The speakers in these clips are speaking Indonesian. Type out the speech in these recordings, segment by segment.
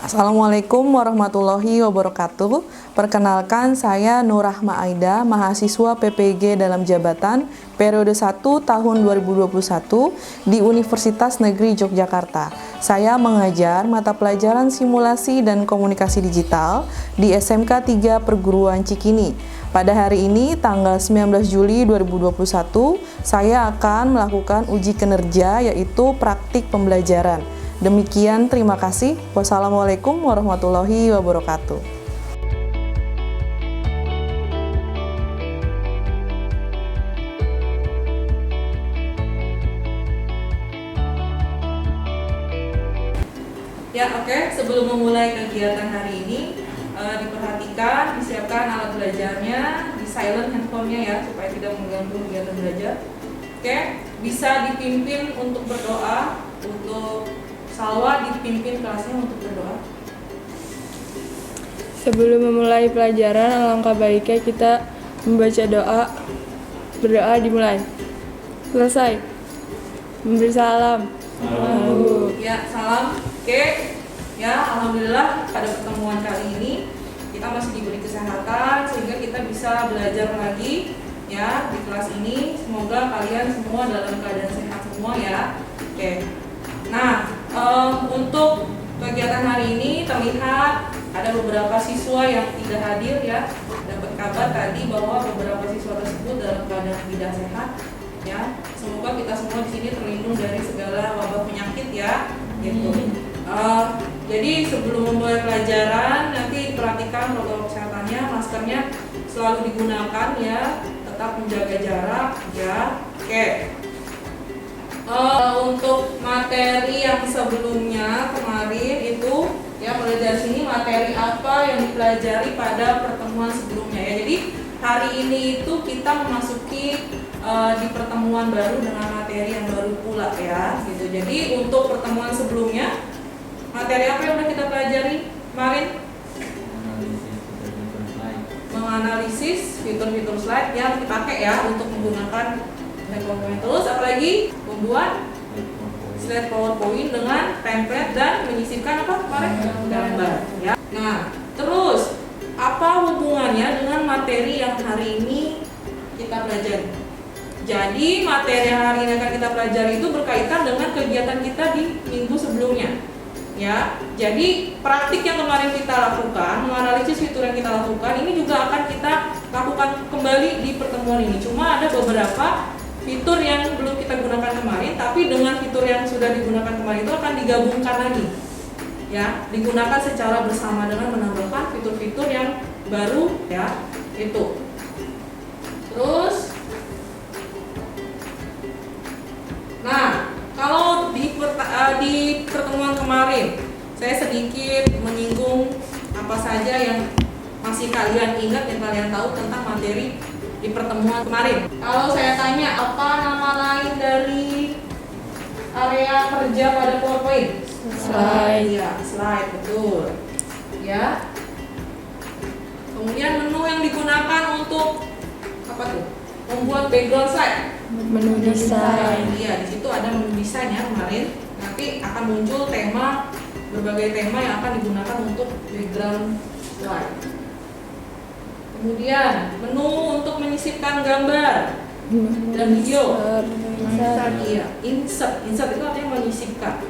Assalamualaikum warahmatullahi wabarakatuh. Perkenalkan, saya Nur Rahma Aida, mahasiswa PPG dalam jabatan periode 1 tahun 2021 di Universitas Negeri Yogyakarta. Saya mengajar mata pelajaran simulasi dan komunikasi digital di SMK 3 Perguruan Cikini. Pada hari ini, tanggal 19 Juli 2021, saya akan melakukan uji kinerja yaitu praktik pembelajaran. Demikian, terima kasih. Wassalamualaikum warahmatullahi wabarakatuh. Ya, oke. Sebelum memulai kegiatan hari ini, diperhatikan, disiapkan alat belajarnya, di silent handphonenya ya, supaya tidak mengganggu kegiatan belajar. Oke, bisa dipimpin untuk berdoa, untuk Salwa dipimpin kelasnya untuk berdoa. Sebelum memulai pelajaran, alangkah baiknya kita membaca doa. Berdoa dimulai. Selesai. Memberi salam. Ya, salam. Oke. Ya, alhamdulillah pada pertemuan kali ini kita masih diberi kesehatan sehingga kita bisa belajar lagi ya di kelas ini. Semoga kalian semua dalam keadaan sehat semua ya. Oke. Nah, untuk kegiatan hari ini terlihat ada beberapa siswa yang tidak hadir ya. Dapat kabar tadi bahwa beberapa siswa tersebut dalam keadaan tidak sehat ya. Semoga kita semua di sini terlindung dari segala wabah penyakit ya. Gitu. Jadi sebelum memulai pelajaran nanti perhatikan protokol kesehatannya, maskernya selalu digunakan ya, tetap menjaga jarak ya. Oke. Untuk materi yang sebelumnya kemarin itu ya, mulai dari sini materi apa yang dipelajari pada pertemuan sebelumnya ya. Jadi hari ini itu kita memasuki di pertemuan baru dengan materi yang baru pula ya gitu. Jadi untuk pertemuan sebelumnya materi apa yang sudah kita pelajari kemarin? Menganalisis fitur-fitur slide yang dipakai ya untuk menggunakan PowerPoint. Terus apalagi membuat slide PowerPoint dengan template dan menyisipkan apa kemarin? Gambar ya. Nah, terus apa hubungannya dengan materi yang hari ini kita pelajari? Jadi materi yang hari ini akan kita pelajari itu berkaitan dengan kegiatan kita di minggu sebelumnya. Ya, jadi praktik yang kemarin kita lakukan, menganalisis fitur yang kita lakukan, ini juga akan kita lakukan kembali di pertemuan ini. Cuma ada beberapa fitur yang belum kita gunakan kemarin, tapi dengan fitur yang sudah digunakan kemarin itu akan digabungkan lagi ya, digunakan secara bersama dengan menambahkan fitur-fitur yang baru ya, itu. Terus nah, kalau di pertemuan kemarin saya sedikit menyinggung apa saja yang masih kalian ingat, yang kalian tahu tentang materi di pertemuan kemarin. Kalau saya tanya apa nama lain dari area kerja pada PowerPoint? Slide. Ya, slide, betul. Ya. Kemudian menu yang digunakan untuk apa tuh? Membuat background slide. Menu desain. Iya, di situ ada menu desain ya kemarin. Nanti akan muncul tema, berbagai tema yang akan digunakan untuk background slide. Kemudian menu untuk menyisipkan gambar dan video. Insert itu artinya menyisipkan.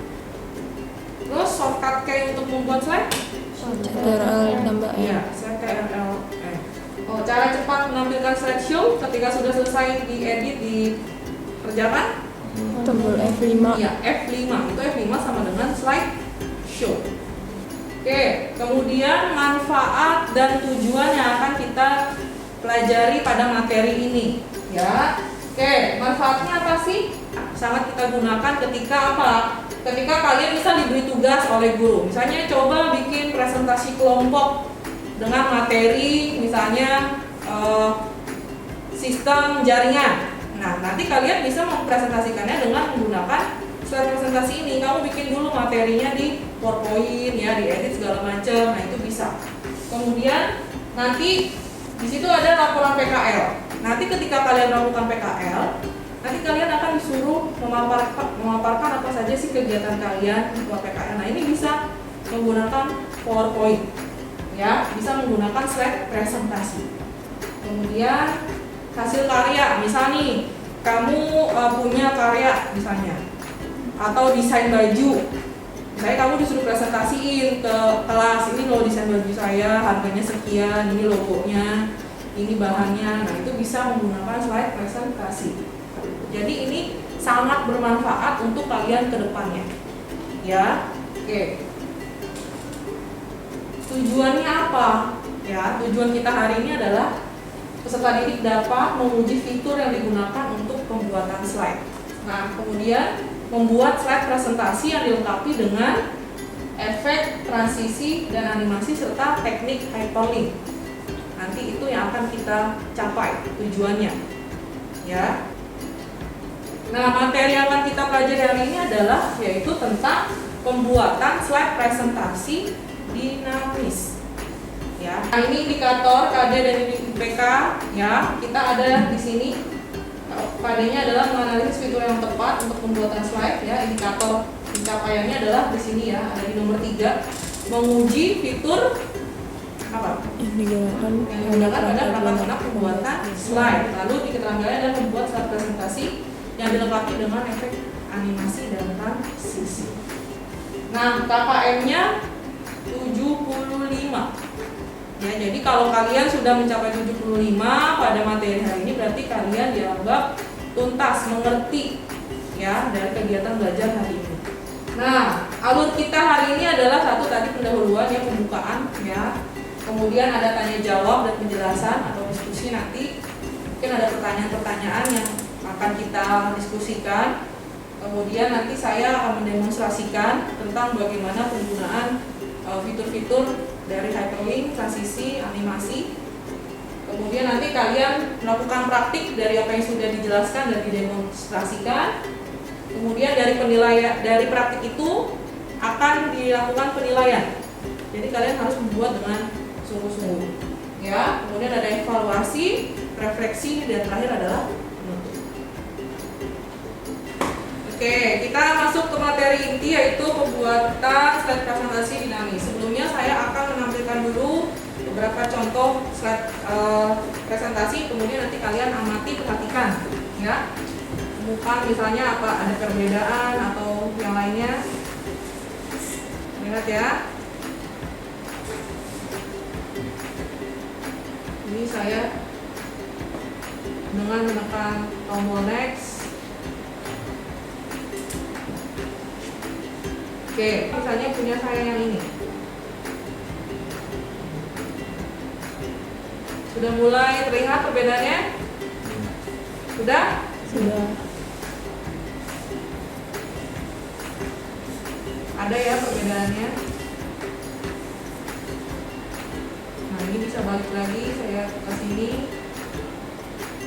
Terus shortcut key untuk membuat slide. Ctrl tambah N. Iya, Ctrl. Cara cepat menampilkan slideshow ketika sudah selesai diedit, dikerjakan. Tombol F5. Iya, F5. Itu F5 sama dengan slideshow. Oke, kemudian manfaat dan tujuan yang akan kita pelajari pada materi ini ya. Oke, manfaatnya apa sih? Sangat kita gunakan ketika apa? Ketika kalian bisa diberi tugas oleh guru. Misalnya coba bikin presentasi kelompok dengan materi misalnya sistem jaringan. Nah, nanti kalian bisa mempresentasikannya dengan menggunakan slide presentasi ini. Kamu bikin dulu materinya di PowerPoint ya, diedit segala macam. Nah, itu bisa. Kemudian nanti di situ ada laporan PKL. Nanti ketika kalian melakukan PKL, nanti kalian akan disuruh memaparkan apa saja sih kegiatan kalian buat PKL. Nah, ini bisa menggunakan PowerPoint, ya, bisa menggunakan slide presentasi. Kemudian hasil karya, misal nih kamu punya karya misalnya, atau desain baju, misalnya kamu disuruh presentasiin ke kelas, ini loh desain baju saya, harganya sekian, ini logonya, ini bahannya. Nah, itu bisa menggunakan slide presentasi. Jadi ini sangat bermanfaat untuk kalian ke depannya, ya. Oke, tujuannya apa? Ya, tujuan kita hari ini adalah peserta didik dapat menguji fitur yang digunakan untuk pembuatan slide. Nah, kemudian membuat slide presentasi yang dilengkapi dengan efek, transisi, dan animasi serta teknik hyperlink. Nanti itu yang akan kita capai tujuannya, ya. Nah, materi yang akan kita pelajari hari ini adalah yaitu tentang pembuatan slide presentasi dinamis. Ya, nah, ini indikator KD dan IPK, ya. Kita ada di sini. KD-nya adalah menganalisis fitur yang tepat untuk pembuatan slide, ya. Indikator pencapaiannya adalah di sini, ya, ada di nomor 3. Menguji fitur apa? Yang digunakan pada anak-anak pembuatan slide. Lalu di keterangannya adalah membuat slide presentasi yang dilengkapi dengan efek animasi dan transisi. Nah, KKM-nya 75. Ya, jadi kalau kalian sudah mencapai 75 pada materi hari ini, berarti kalian dianggap tuntas, mengerti, ya, dari kegiatan belajar hari ini. Nah, alur kita hari ini adalah satu tadi pendahuluan, ya, pembukaan, ya. Kemudian ada tanya jawab dan penjelasan atau diskusi nanti. Mungkin ada pertanyaan-pertanyaan yang akan kita diskusikan. Kemudian nanti saya akan mendemonstrasikan tentang bagaimana penggunaan fitur-fitur dari hyperlink, transisi, animasi. Kemudian nanti kalian melakukan praktik dari apa yang sudah dijelaskan dan didemonstrasikan. Kemudian dari penilaian, dari praktik itu akan dilakukan penilaian. Jadi kalian harus membuat dengan sungguh-sungguh, ya. Kemudian ada evaluasi, refleksi, dan terakhir adalah penutup. Oke, kita masuk ke materi inti yaitu pembuatan slide presentasi dinamis. Sebelumnya saya akan menampilkan dulu beberapa contoh slide presentasi, kemudian nanti kalian amati, perhatikan, ya. Temukan misalnya apa, ada perbedaan atau yang lainnya. Lihat, ya. Ini saya dengan menekan tombol next. Oke, misalnya punya saya yang ini. Sudah mulai terlihat perbedaannya? Sudah? Sudah. Ada, ya, perbedaannya. Nah, ini bisa balik lagi saya ke sini.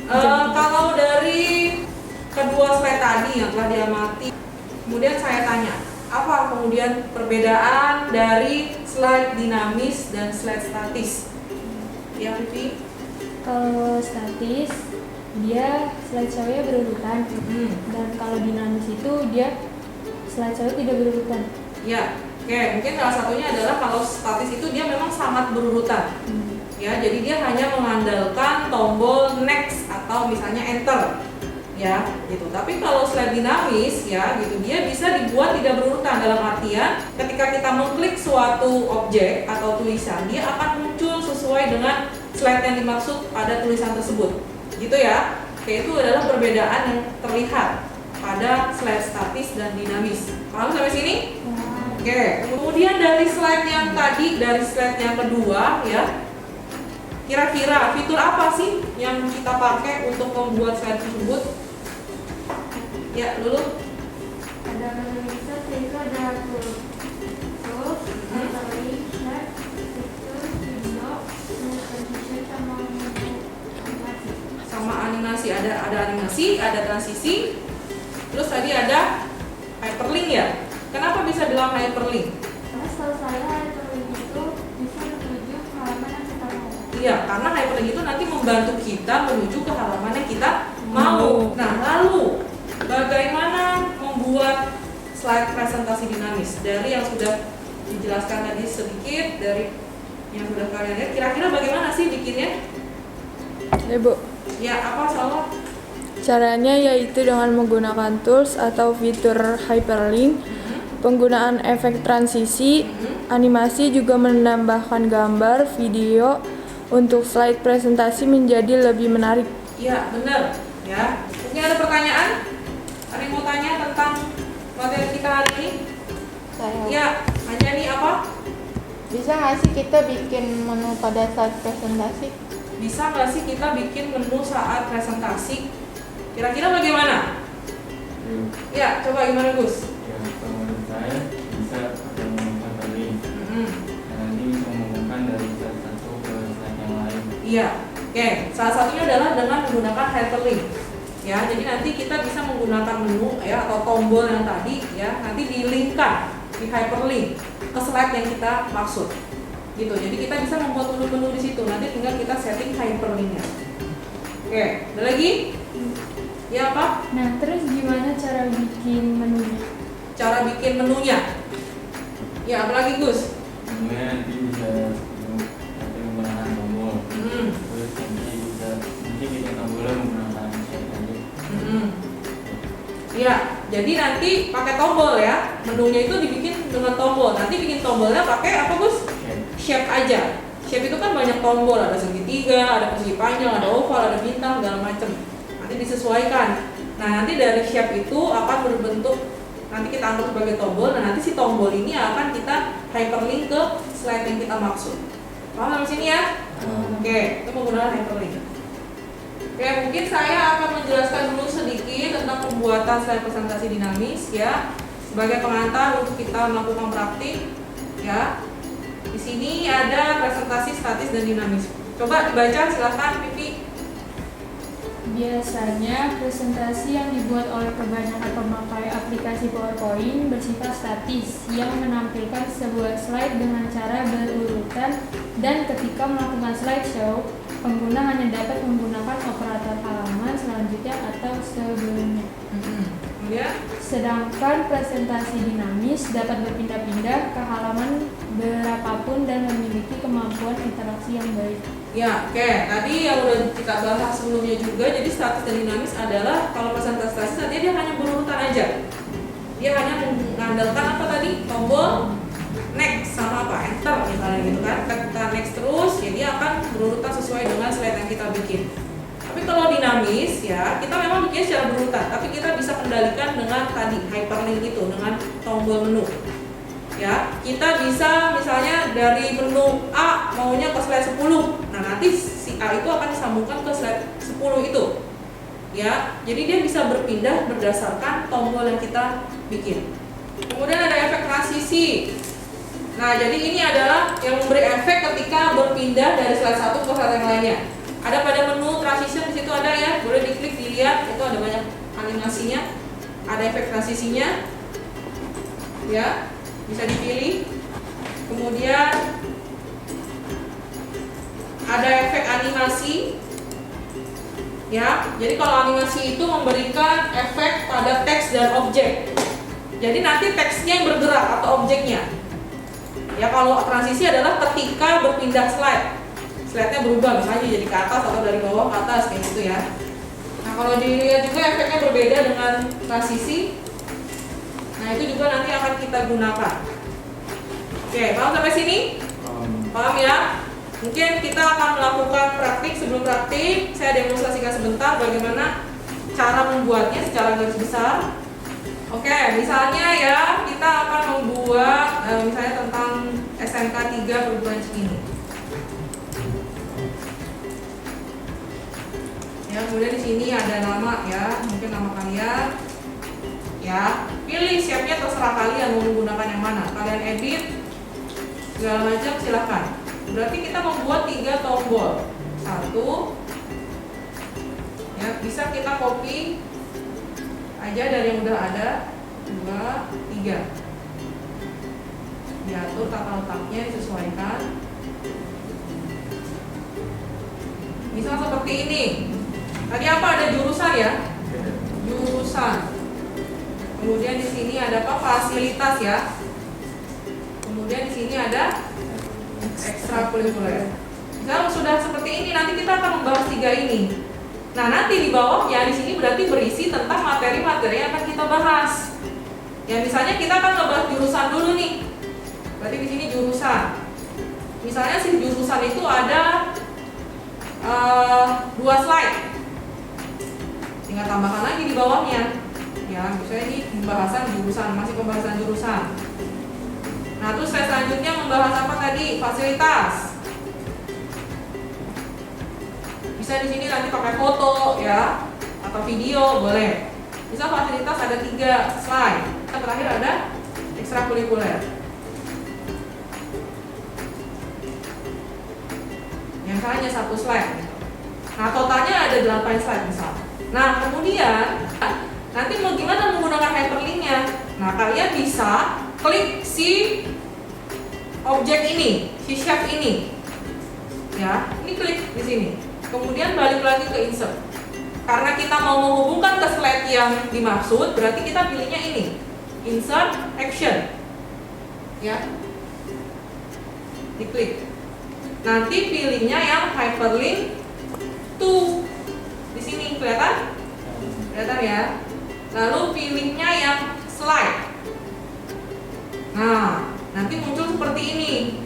Kalau dari kedua slide tadi yang telah diamati, kemudian saya tanya, apa kemudian perbedaan dari slide dinamis dan slide statis? Ya, Vivi? Kalau statis, dia slideshow-nya berurutan. Dan kalau dinamis itu dia slideshow tidak berurutan. Ya, oke. Mungkin salah satunya adalah kalau statis itu dia memang sangat berurutan. Ya, jadi dia hanya mengandalkan tombol next atau misalnya enter. Ya, gitu. Tapi kalau slide dinamis, ya, gitu, dia bisa dibuat tidak berurutan, dalam artian ketika kita mengklik suatu objek atau tulisan, dia akan muncul sesuai dengan slide yang dimaksud pada tulisan tersebut, gitu, ya. Oke, itu adalah perbedaan yang terlihat pada slide statis dan dinamis. Paham sampai sini? Oke. Kemudian dari slide yang tadi, dari slide yang kedua, ya, kira-kira fitur apa sih yang kita pakai untuk membuat slide tersebut? Ya, dulu. Ada analisa, itu ada tools, hyperlink, slide, fitur, window, transition, sama animasi. Ada animasi, ada transisi. Terus tadi ada hyperlink, ya. Kenapa bisa bilang hyperlink? Karena setahu saya hyperlink itu bisa menuju ke halaman yang kita mau. Iya, karena hyperlink itu nanti membantu kita menuju ke halaman yang kita mau. Nah, lalu bagaimana membuat slide presentasi dinamis? Dari yang sudah dijelaskan tadi sedikit dari yang sudah kalian lihat. Kira-kira bagaimana sih bikinnya? Ya Bu, Ya, apa Salwa? caranya yaitu dengan menggunakan tools atau fitur hyperlink, penggunaan efek transisi, animasi juga menambahkan gambar, video untuk slide presentasi menjadi lebih menarik. Ya, benar. Ya, mungkin ada pertanyaan? Ada yang mau tanya tentang materi kita hari ini? Saya. Ya, Anjani apa? Bisa nggak sih kita bikin menu pada saat presentasi? Bisa nggak sih kita bikin menu saat presentasi? Kira-kira bagaimana? Ya, coba gimana Gus? Ya, kalau menurut saya bisa pakai menggunakan hyperlink. Dan nanti bisa menggunakan dari slide satu ke slide yang lain. Iya, oke. Salah satunya adalah dengan menggunakan hyperlink. Ya, jadi nanti kita bisa menggunakan menu ya atau tombol yang tadi ya, nanti di-linkkan di hyperlink ke slide yang kita maksud. Gitu. Jadi kita bisa membuat menu-menu di situ. Nanti tinggal kita setting hyperlinknya. Oke, ada lagi? Ya apa? Nah, terus gimana cara bikin menunya? Cara bikin menunya. Ya, apalagi Gus? Kemudian nanti bisa pakai menggunakan tombol. Terus nanti bikin tombolnya menggunakan slide aja. Ya, jadi nanti pakai tombol ya. Menunya itu dibikin dengan tombol. Nanti bikin tombolnya pakai apa Gus? Shape aja. Shape itu kan banyak tombol, ada segitiga, ada persegi panjang, ada oval, ada bintang, segala macam. Nanti disesuaikan. Nah, nanti dari shape itu akan berbentuk, nanti kita anggap sebagai tombol. Nah, nanti si tombol ini akan kita hyperlink ke slide yang kita maksud. Paham sampai sini ya? Oke, itu menggunakan hyperlink. Oke, mungkin saya akan menjelaskan dulu sedikit tentang pembuatan slide presentasi dinamis ya, sebagai pengantar untuk kita melakukan praktik ya. Di sini ada presentasi statis dan dinamis. Coba dibaca, silahkan Vivi. Biasanya presentasi yang dibuat oleh kebanyakan pemakai aplikasi PowerPoint bersifat statis yang menampilkan sebuah slide dengan cara berurutan, dan ketika melakukan slideshow, pengguna hanya dapat menggunakan operator halaman selanjutnya atau sebelumnya. Kemudian, Sedangkan presentasi dinamis dapat berpindah-pindah ke halaman berapapun dan memiliki kemampuan interaksi yang baik. ya, oke. Tadi yang udah kita bahas sebelumnya juga. Jadi statis dan dinamis adalah kalau presentasi statis nanti dia hanya berurutan aja. Dia hanya mengandalkan apa tadi? Tombol next sama apa? Enter misalnya gitu kan. Kita next terus, ya dia akan berurutan sesuai dengan slide yang kita bikin. Tapi kalau dinamis ya, kita memang bikin secara berurutan, tapi kita bisa kendalikan dengan tadi hyperlink itu, dengan tombol menu. Ya, kita bisa misalnya dari menu A maunya ke slide 10. Nah, nanti si A itu akan disambungkan ke slide 10 itu. Ya, jadi dia bisa berpindah berdasarkan tombol yang kita bikin. Kemudian ada efek transisi. Nah, jadi ini adalah yang memberi efek ketika berpindah dari slide 1 ke slide yang lainnya. Ada pada menu transition di situ ada ya, boleh diklik dilihat, itu ada banyak animasinya, ada efek transisinya, ya bisa dipilih. Kemudian ada efek animasi, ya. Jadi kalau animasi itu memberikan efek pada teks dan objek. Jadi nanti teksnya yang bergerak atau objeknya. Ya kalau transisi adalah ketika berpindah slide. Slide-nya berubah, misalnya jadi ke atas atau dari bawah ke atas, kayak gitu ya. Nah kalau dilihat juga efeknya berbeda dengan transisi. Nah itu juga nanti akan kita gunakan. Oke, paham sampai sini? Paham ya? Mungkin kita akan melakukan praktik. Sebelum praktik, saya demonstrasikan sebentar bagaimana cara membuatnya secara garis besar. Oke, misalnya ya kita akan membuat misalnya tentang SMK 3 perguruan tinggi. Ya, kemudian di sini ada nama ya, mungkin nama kalian. Ya, pilih shape-nya terserah kalian mau menggunakan yang mana. Kalian edit segala macam silahkan. Berarti kita membuat 3 tombol. 1. Ya, bisa kita copy aja dari yang udah ada. 2, 3. Diatur tata letaknya, disesuaikan. Misal seperti ini. Tadi apa, ada jurusan ya? Jurusan. Kemudian di sini ada apa? Fasilitas ya. Kemudian Kemudian di sini ada ekstrakurikuler. Nah, sudah seperti ini, nanti kita akan membahas 3 ini. Nah, nanti di bawahnya di sini berarti berisi tentang materi-materi yang akan kita bahas. Ya, misalnya kita akan ngebahas jurusan dulu nih. Berarti di sini jurusan. Misalnya si jurusan itu ada 2 slide. Tinggal tambahkan lagi di bawahnya. Ya, misalnya ini pembahasan jurusan, masih pembahasan jurusan. Nah, terus saya selanjutnya membahas apa tadi? Fasilitas. Bisa di sini nanti pakai foto ya, atau video boleh. Bisa fasilitas ada 3 slide. Yang terakhir ada ekstrakurikuler. Yang hanya 1 slide. Nah, totalnya ada 8 slide misal. Nah, kemudian nanti mau gimana menggunakan hyperlinknya? Nah, kalian bisa klik si objek ini, si shape ini. Ya, ini klik di sini. Kemudian balik lagi ke insert. Karena kita mau menghubungkan ke slide yang dimaksud, berarti kita pilihnya ini, insert action. Ya, diklik. Nanti pilihnya yang hyperlink to. Di sini kelihatan? Kelihatan ya. Lalu pilihnya yang slide. Nah, nanti muncul seperti ini.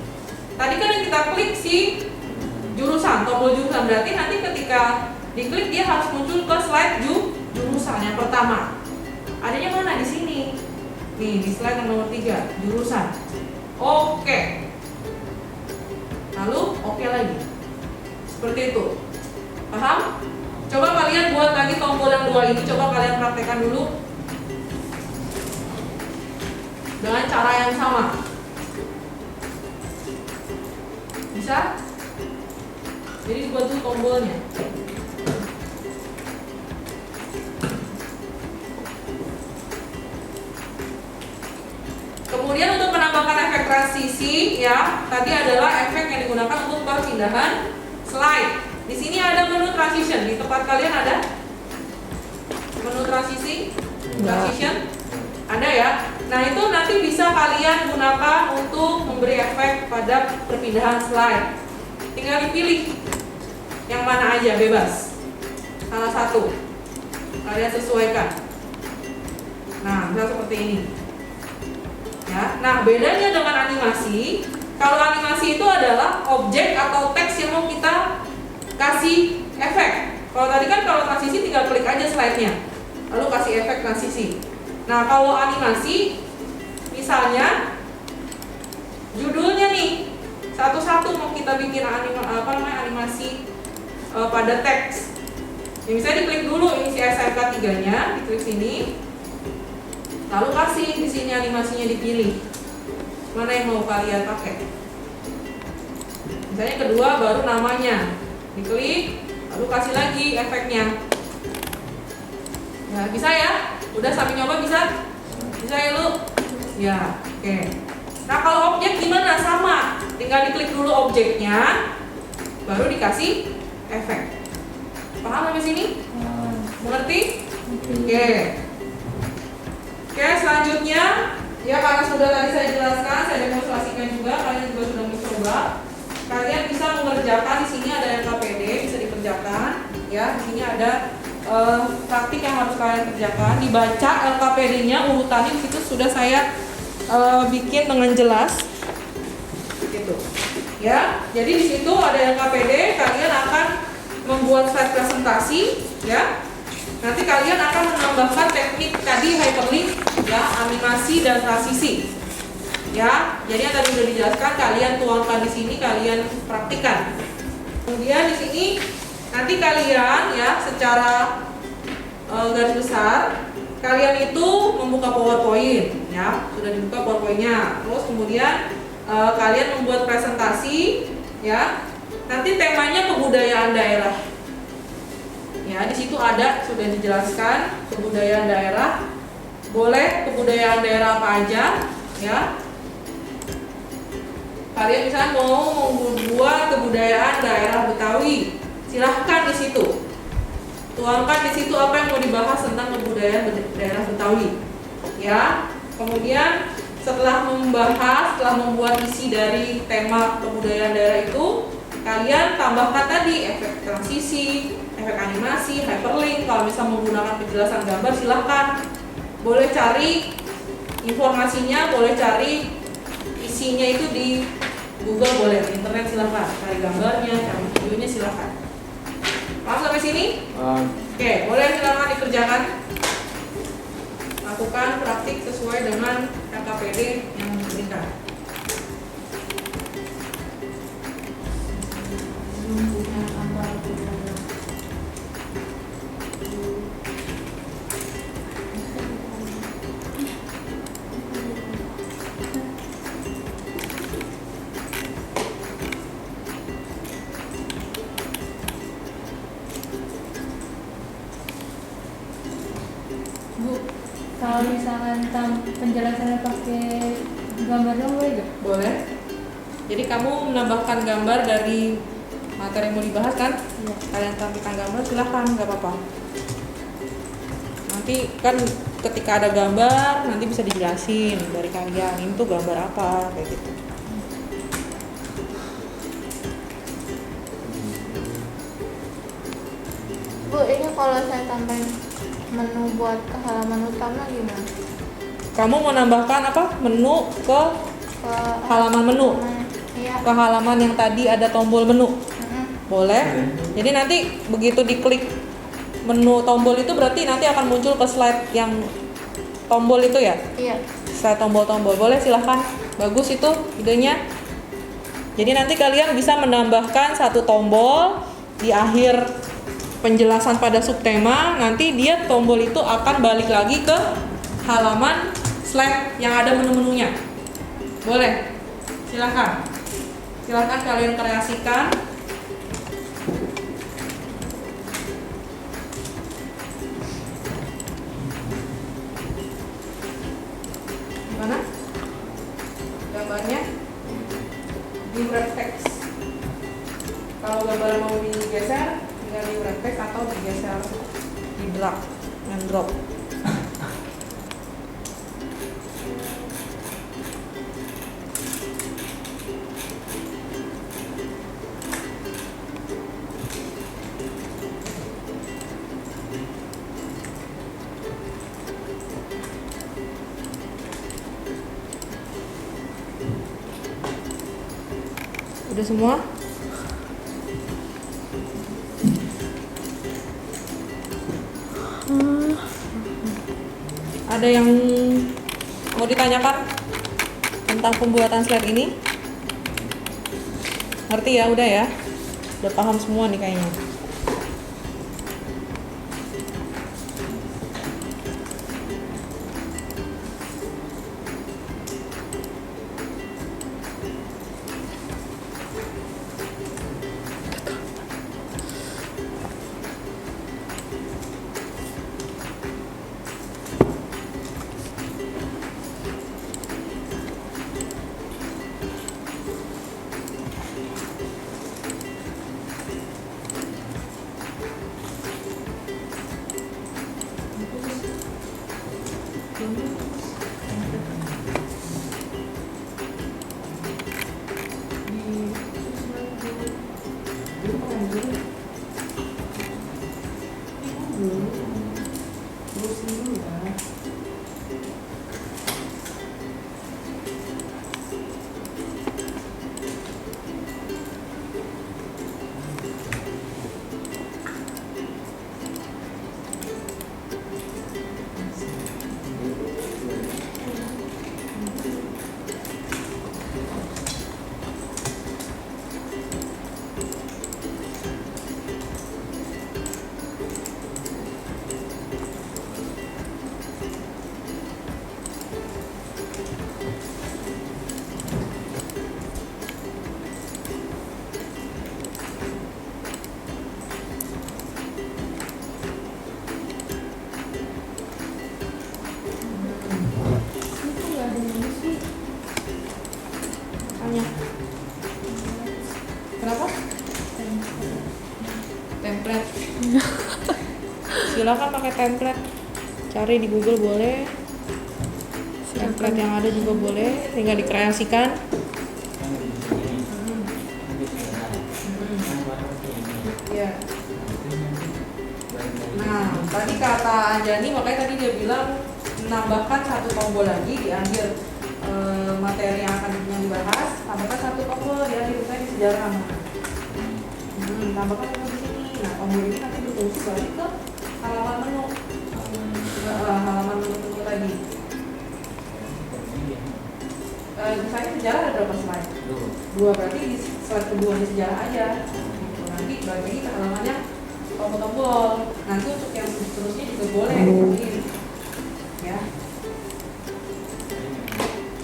Tadi kan yang kita klik si jurusan, tombol jurusan, berarti nanti ketika diklik dia harus muncul ke slide jurusan yang pertama. Adanya mana? Di sini. Nih, di slide yang nomor 3, jurusan. Oke. Lalu oke lagi. Seperti itu. Paham? Coba kalian buat lagi tombol yang 2 ini, coba kalian praktekkan dulu. Dengan cara yang sama. Bisa? Jadi buat tuh tombolnya. Kemudian untuk menambahkan efek transisi ya, tadi adalah efek yang digunakan untuk perpindahan slide. Di sini ada menu transition, di tempat kalian ada menu transisi, transition, ada ya. Nah, itu nanti bisa kalian gunakan untuk memberi efek pada perpindahan slide. Tinggal dipilih yang mana aja, bebas. Salah satu kalian sesuaikan. Nah, bisa seperti ini. Ya. Nah, bedanya dengan animasi, kalau animasi itu adalah objek atau teks yang mau kita kasih efek. Kalau tadi kan kalau transisi tinggal klik aja slide-nya, lalu kasih efek transisi. Nah, kalau animasi, misalnya judulnya nih satu-satu mau kita bikin animasi pada teks. Ya, misalnya diklik dulu ini si SMK 3-nya, diklik sini. Lalu kasih di sini animasinya dipilih. Mana yang mau kalian pakai? Misalnya kedua baru namanya. Diklik, lalu kasih lagi efeknya. Ya, bisa ya? Udah sampai nyoba bisa? Bisa ya lu? Ya, oke. Nah, kalau objek gimana? Sama. Tinggal diklik dulu objeknya, baru dikasih efek. Paham sampai sini? Mengerti? Oke. Oke, selanjutnya ya, karena sudah tadi saya jelaskan, saya demonstrasikan juga, kalian juga sudah mencoba. Kalian bisa mengerjakan, di sini ada LKPD bisa dikerjakan, ya. Di sini ada praktik yang harus kalian kerjakan. Dibaca LKPD-nya urutannya di situ sudah saya bikin dengan jelas, gitu. Ya, jadi di situ ada LKPD, kalian akan membuat slide presentasi, ya. Nanti kalian akan menambahkan teknik tadi hyperlink, ya, animasi dan transisi. Ya, jadi yang tadi sudah dijelaskan kalian tuangkan di sini, kalian praktikkan. Kemudian di sini nanti kalian ya secara garis besar kalian itu membuka PowerPoint, ya, sudah dibuka PowerPoint-nya. Terus kemudian kalian membuat presentasi, ya. Nanti temanya kebudayaan daerah. Ya, di situ ada sudah dijelaskan kebudayaan daerah. Boleh kebudayaan daerah apa aja, ya. Kalian misalnya mau membuat kebudayaan daerah Betawi, silahkan di situ. Tuangkan di situ apa yang mau dibahas tentang kebudayaan daerah Betawi. Ya. Kemudian setelah membuat isi dari tema kebudayaan daerah itu, kalian tambahkan tadi efek transisi, efek animasi, hyperlink. Kalau misalnya menggunakan penjelasan gambar, silahkan. Boleh cari informasinya, boleh cari isinya itu di Google, boleh di internet, silahkan. Cari gambarnya, cari videonya, silahkan. Paham sampai sini? Oke, boleh silahkan dikerjakan. Lakukan praktik sesuai dengan KKPD yang diberikan. Bu, kalau misalkan penjelasannya pakai gambar dong boleh gak? Boleh. Jadi kamu menambahkan gambar dari materi yang mau dibahas kan? Iya. Kalian tampilkan gambar, silahkan, nggak apa-apa. Nanti kan ketika ada gambar, nanti bisa dijelasin dari kalian ini tuh gambar apa, kayak gitu. Bu, ini kalau saya tambahin menu buat ke halaman utama gimana? Kamu mau nambahkan apa? Menu ke Ke halaman menu, Iya. ke halaman yang tadi ada tombol menu. Mm-mm. Boleh. Jadi nanti begitu diklik menu tombol itu berarti nanti akan muncul ke slide yang tombol itu ya? Iya. Slide tombol-tombol. Boleh, silahkan. Bagus itu idenya. Jadi nanti kalian bisa menambahkan satu tombol di akhir penjelasan pada subtema. Nanti dia tombol itu akan balik lagi ke halaman slide yang ada menu-menunya. Boleh. Silahkan. Silahkan kalian kreasikan. Gimana? Gambarnya di wrap text. Kalau gambar mau digeser, tinggal di wrap text atau digeser di drag and drop. Udah semua? Ada yang mau ditanyakan tentang pembuatan slide ini? Ngerti ya? Udah ya? Udah paham semua nih kayaknya. Tanya. Kenapa? Template. Silakan pakai template. Cari di Google boleh. template yang ada juga boleh, tinggal dikreasikan. Kan di sini kan di sini kan warna ini. Ya. Nah, Nah, tadi kata Anjani, makanya tadi dia bilang menambahkan satu tombol lagi di akhir materi yang akan dibahas. Tambahkan satu tombol di akhir misalnya di sejarah. Tambahkan tombol di sini. Nah, tombol ini nanti berfungsi balik ke halaman menu. Halaman menu tadi. Misalnya sejarah ada berapa slide? 2, berarti di slide kedua di sejarah aja. Nanti balik lagi ke halaman yang tombol-tombol. Nanti untuk yang seterusnya juga boleh mungkin. Ya.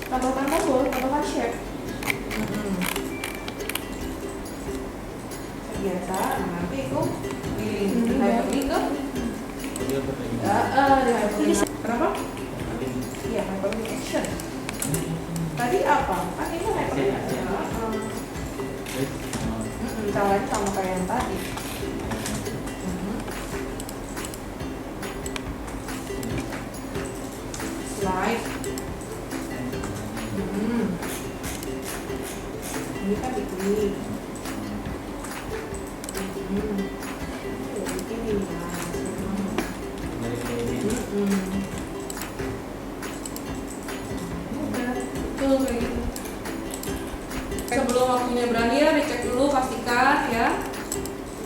Tambahkan tombol, tambahkan shape. Biasa, nah nanti itu di hyperlink ke dia berlink. di hyperlink. Kenapa? Iya, hyperlink action. Tadi apa? Kan ini hyperlink action. Caranya sama kayak yang tadi. Slide. Ini kan diklik. Ini ya. Udah, betul kayak gitu. Sebelum waktunya berakhir, dicek dulu pastikan ya.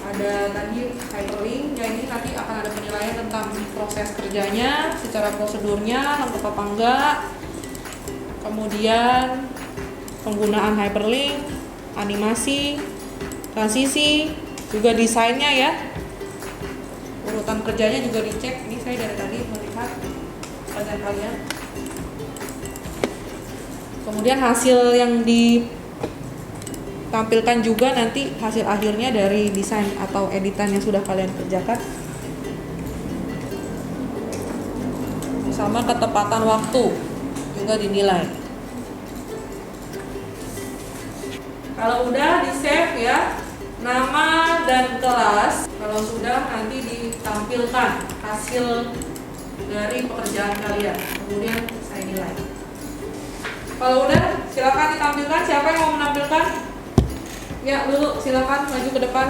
Ada tadi hyperlink, ya ini nanti akan ada penilaian tentang proses kerjanya, secara prosedurnya, lengkap apa enggak. Kemudian penggunaan hyperlink, animasi, transisi, juga desainnya ya. Urutan kerjanya juga dicek. Ini saya dari tadi melihat konten kalian. Kemudian hasil yang ditampilkan juga nanti hasil akhirnya dari desain atau editan yang sudah kalian kerjakan. Sama ketepatan waktu juga dinilai. Kalau udah di save ya, nama dan kelas. Kalau sudah nanti ditampilkan hasil dari pekerjaan kalian. Kemudian saya nilai. Kalau udah silakan ditampilkan. Siapa yang mau menampilkan? Ya, dulu silakan maju ke depan.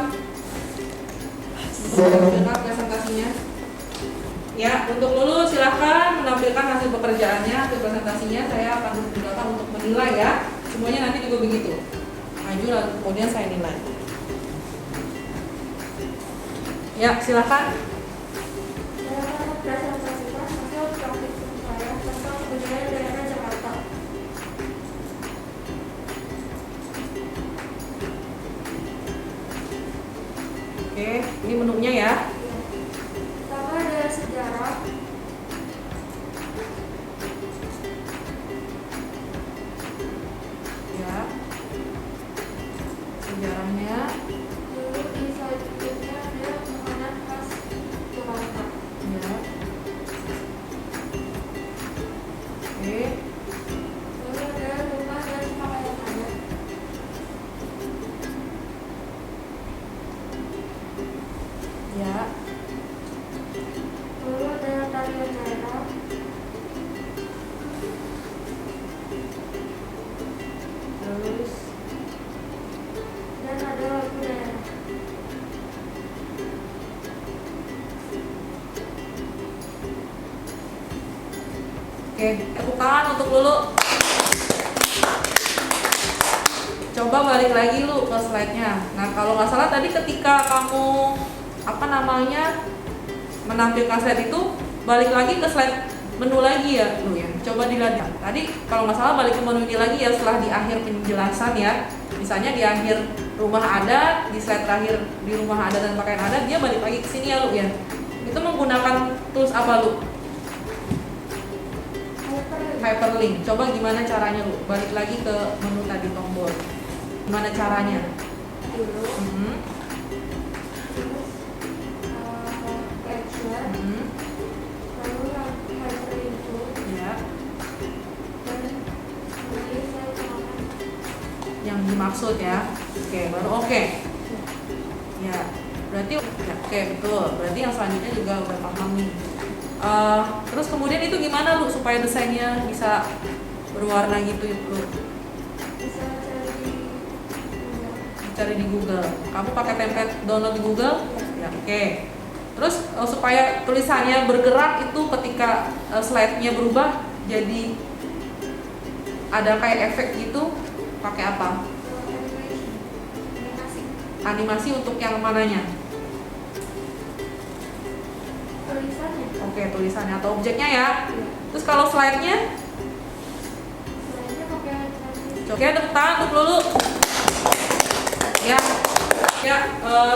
Menampilkan presentasinya. Ya, untuk Lulu silakan menampilkan hasil pekerjaannya, hasil presentasinya. Saya akan menggunakan untuk menilai ya. Semuanya nanti juga begitu. Maju lalu kemudian saya nilai. Ya, silakan. Saya akan mempresentasikan hasil praktikum saya tentang budaya daerah Jakarta. Oke, ini menunya ya. Pertama ada sejarah, Ya. Sejarahnya. lalu di selanjutnya ada makanan khas Jakarta. Ya. Oke. Lalu ada rumah dan pakaian adat. Ya. Lalu ada tarian daerah. Terus Dan ada lagu daerah. oke, tepuk tangan untuk Lulu. Coba balik lagi lu ke slide-nya. Nah, kalau nggak salah tadi ketika kamu menampilkan slide itu, balik lagi ke slide menu lagi ya lu ya. Coba dilihat. Tadi kalau nggak salah balik ke menu ini lagi ya setelah di akhir penjelasan ya. Misalnya di akhir rumah adat, di slide terakhir di rumah adat dan pakaian adat, dia balik lagi ke sini ya lu ya. Itu menggunakan tools apa lu? Hyperlink. Coba gimana caranya lu? Balik lagi ke menu tadi tombol. Gimana caranya? Dulu, Mhm. terus capture, Mhm. lalu hyperlink tool, Ya. dan nanti saya tambahkan Yang dimaksud ya. Oke, baru oke. Ya. Berarti ya, oke betul. Berarti yang selanjutnya juga udah paham nih. Terus kemudian itu gimana Lu supaya desainnya bisa berwarna gitu ya Lu? Bisa Cari di Google. Kamu pakai template download di Google? Ya, oke. Terus supaya tulisannya bergerak itu ketika slide-nya berubah jadi ada kayak efek gitu, pakai apa? Animasi untuk yang mananya? tulisannya. Oke, tulisannya atau objeknya ya. Terus kalau slide-nya? Selainnya pakai Oke, tepuk tangan untuk Lulu. Ya,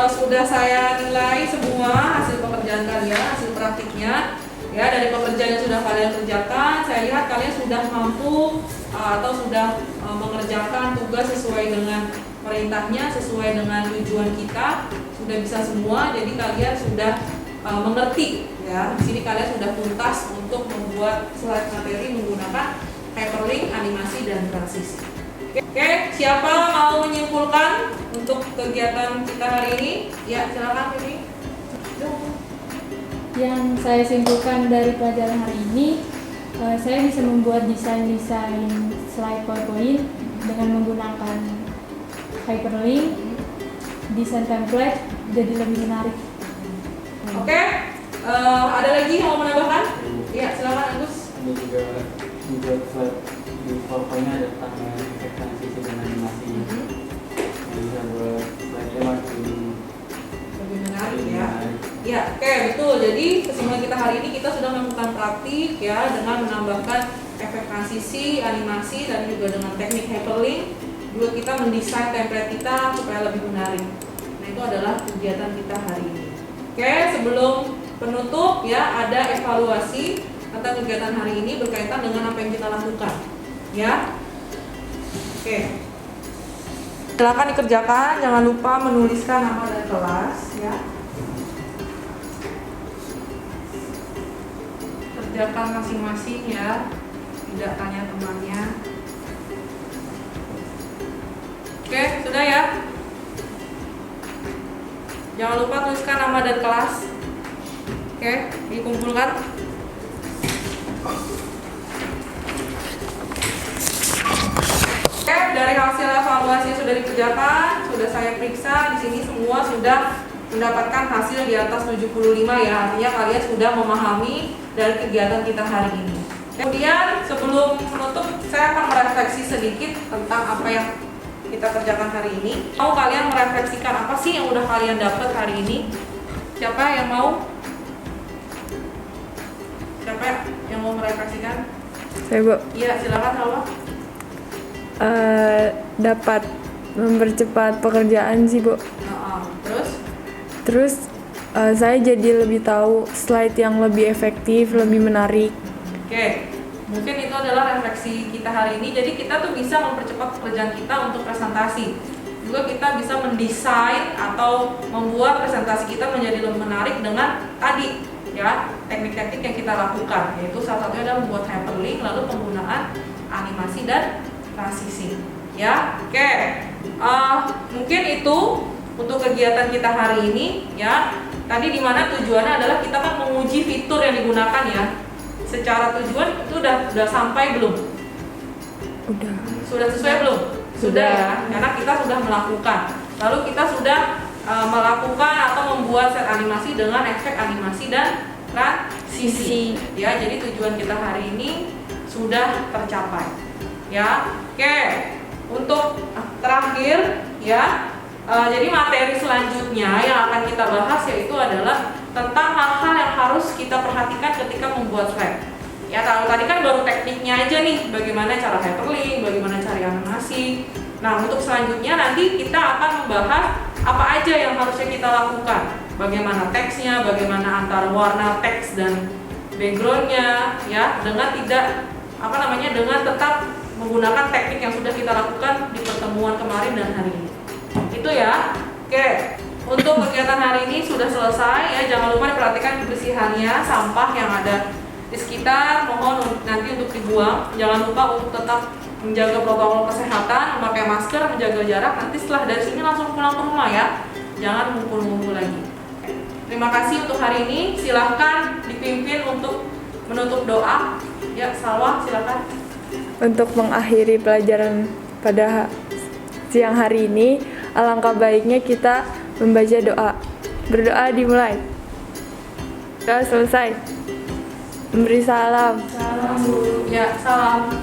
sudah saya nilai semua hasil pekerjaan kalian, hasil praktiknya. Ya, dari pekerjaan yang sudah kalian kerjakan, saya lihat kalian sudah mampu atau sudah mengerjakan tugas sesuai dengan perintahnya, sesuai dengan tujuan kita, sudah bisa semua. Jadi kalian sudah mengerti, ya. Di sini kalian sudah tuntas untuk membuat slide materi menggunakan hyperlink, animasi, dan transisi. Oke, siapa mau menyimpulkan untuk kegiatan kita hari ini? Ya, silakan Vivi. Yang saya simpulkan dari pelajaran hari ini, saya bisa membuat desain-desain slide PowerPoint dengan menggunakan hyperlink, desain template, jadi lebih menarik. Oke, ada lagi yang mau menambahkan? Iya, silakan Agus. Ini juga membuat slide di PowerPoint-nya ada tentang efek transisi dan animasi. Yang bisa buat slide-nya makin Lebih menarik ya. menarik. Ya, oke, betul. Jadi kesimpulan kita hari ini kita sudah melakukan praktik ya dengan menambahkan efek transisi, animasi, dan juga dengan teknik hyperlink. Juga kita mendesain template kita supaya lebih menarik. Nah, itu adalah kegiatan kita hari ini. Oke, sebelum penutup ya ada evaluasi tentang kegiatan hari ini berkaitan dengan apa yang kita lakukan. Ya. Oke. Silakan dikerjakan, jangan lupa menuliskan nama dan kelas ya. Kerjakan masing-masing ya, tidak tanya temannya. Oke, sudah ya. Jangan lupa tuliskan nama dan kelas. Oke, dikumpulkan. Oke, dari hasil evaluasi yang sudah dikerjakan, sudah saya periksa di sini semua sudah mendapatkan hasil di atas 75 ya. Artinya kalian sudah memahami dari kegiatan kita hari ini. Kemudian sebelum menutup, saya akan merefleksi sedikit tentang apa yang kita kerjakan hari ini. Mau kalian merefleksikan apa sih yang udah kalian dapat hari ini? Siapa yang mau? Siapa yang mau merefleksikan? Saya Bu, Iya, silakan Hawa. dapat mempercepat pekerjaan sih Bu. Terus? Terus saya jadi lebih tahu slide yang lebih efektif, lebih menarik. Oke, mungkin itu adalah refleksi kita hari ini. Jadi kita tuh bisa mempercepat pekerjaan kita untuk presentasi. Juga kita bisa mendesain atau membuat presentasi kita menjadi lebih menarik dengan tadi ya teknik-teknik yang kita lakukan. Yaitu salah satunya adalah membuat hyperlink, lalu penggunaan animasi dan transisi. Ya, oke. Mungkin itu untuk kegiatan kita hari ini ya. Tadi dimana tujuannya adalah kita kan menguji fitur yang digunakan ya. Secara tujuan itu udah sampai belum? Udah. Sudah sesuai belum? Sudah ya, karena kita sudah melakukan. Lalu kita sudah melakukan atau membuat set animasi dengan efek animasi dan transisi. Ya, jadi tujuan kita hari ini sudah tercapai. Ya, oke. Untuk terakhir ya. Jadi materi selanjutnya yang akan kita bahas yaitu adalah tentang hal-hal yang harus kita perhatikan ketika membuat slide. Ya, kalau tadi kan baru tekniknya aja nih, bagaimana cara hyperlink, bagaimana cari animasi. Nah, untuk selanjutnya nanti kita akan membahas apa aja yang harusnya kita lakukan. Bagaimana teksnya, bagaimana antara warna teks dan backgroundnya, ya, dengan dengan tetap menggunakan teknik yang sudah kita lakukan di pertemuan kemarin dan hari ini. Itu ya. Oke. Untuk kegiatan hari ini sudah selesai ya. Jangan lupa diperhatikan kebersihannya, sampah yang ada di sekitar mohon nanti untuk dibuang. Jangan lupa untuk tetap menjaga protokol kesehatan, memakai masker, menjaga jarak. Nanti setelah dari sini langsung pulang ke rumah ya. Jangan ngumpul-ngumpul lagi. Terima kasih untuk hari ini. Silahkan dipimpin untuk menutup doa. Ya, Salwa, silakan. Untuk mengakhiri pelajaran pada siang hari ini, alangkah baiknya kita membaca doa. Berdoa dimulai. Doa selesai. Memberi salam. Salam. Ya, salam.